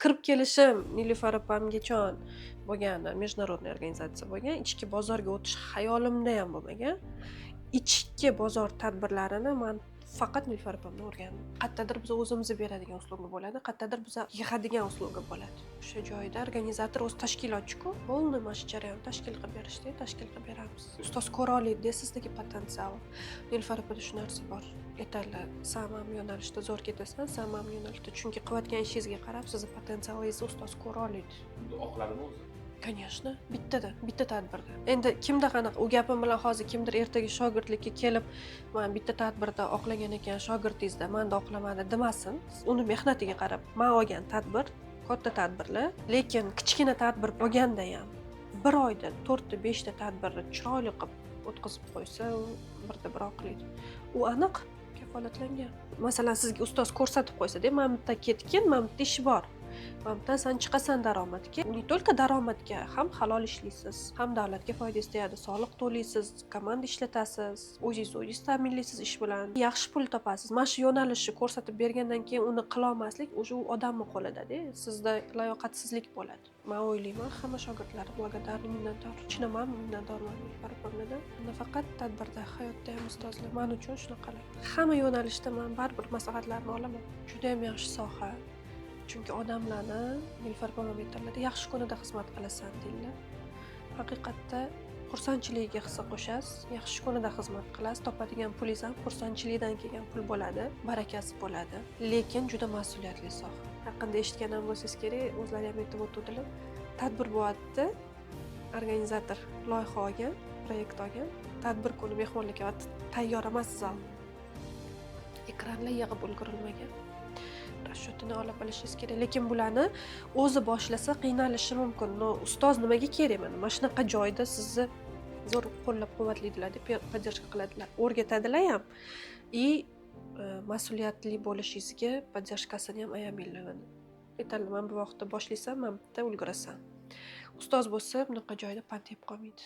Kirib kelishim Nilufar opamgacha bo'lgan международный organizatsiya bo'lgan. Ichki bozorga o'tish hayolimda ham bo'lmagan. Ichki bozor tadbirlarini men faqat Nilufar opamdan o'rgandim. Qayerdadir biz o'zimiz beradigan uslubga bo'ladi, qayerdadir biz yig'adigan uslubga bo'ladi. O'sha joyda organizator o'zi tashkilotchi-ku, полный mana shu jarayonni tashkil qilib berishdi, tashkil qilib beramiz. Ustoz ko'ra oladi sizdagi potensial. Nilufar opada shu narsa bor. Aytadilar, sen ham yo'nalishda zo'r ketasan, sen ham yo'nalishda, chunki qilayotgan ishingizga qarab sizni potensialingizni ustoz ko'ra oladi. Oqladimi o'zi? Конечно, bitta tadbirda. Endi kimda qanaqa u gapim bilan hozir kimdir ertaga shogirdlikka kelib, men bitta tadbirda oqlagan ekan shogirdingizda, menda oqlamadi demasin. Uni mehnatiga qarab, men olgan tadbir katta tadbirlar, lekin kichkina tadbir bo'lganda ham bir oyda 4 ta 5 ta tadbirni chiroyli qilib o'tkazib qo'ysa, u birda bir oqlaydi. U aniq kafolatlangan. Masalan, sizga ustoz ko'rsatib qo'ysa-da, "Men bitta ketgin, men bitta ish bor. Mamdan sen chiqasan daromadga. Не только daromadga, ham halol ishlaysiz, ham davlatga foydangiz tegadi, soliq to'laysiz, komanda ishlatasiz, o'zingiz ta'minlaysiz ish bilan, yaxshi pul topasiz. Mana shu yo'nalishni ko'rsatib bergandan keyin uni qila olmaslik o'sha u odamning qo'lida-da, sizda layoqatsizlik bo'ladi. Men o'ylayman, hamma shogirdlarim благодарны, minnatdor. Chinaman minnatdorman Farqomdan. Nafaqat tadbirda, hayotda ham ustozlar men uchun shunaqalar. Hamma yo'nalishda men baribir maslahatlarni olaman. Juda ham yaxshi soha. Chunki odamlarni Nilufar opam aytadilar, yaxshi kunida xizmat qilasan deydilar. Haqiqatda xursandchiligiga hissa qo'shasiz, yaxshi kunida xizmat qilasiz, topadigan pulingiz ham xursandchilikdan kelgan pul bo'ladi, barakasi bo'ladi. Lekin juda mas'uliyatli soha. Yaqinda eshitgan ham bo'lsangiz kerak, o'zlari ham aytib o'tdilar. Tadbir bo'lyapti, organizator loyiha olgan, proyekt olgan, tadbir kuni mehmonlarga tayyor emas zal. Ekranlar yig'ib ulgurilmagan. Rashodini olib olishingiz kerak, lekin bularni o'zi boshlasa qiynalishi mumkin. No, ustoz nimaga kerak mana? Mana shunaqa joyda sizni zo'r qo'llab-quvvatlaydilar, deb podдержка qiladilar, o'rgatadilar ham. И mas'uliyatli bo'lishingizga podдержкасini ham ayamanglar mana. Aytadilar, men bu vaqtda boshlaysam, men bitta ulgurasan. Ustoz bo'lsa, bunaqa joyda pand yeb qolmaydi.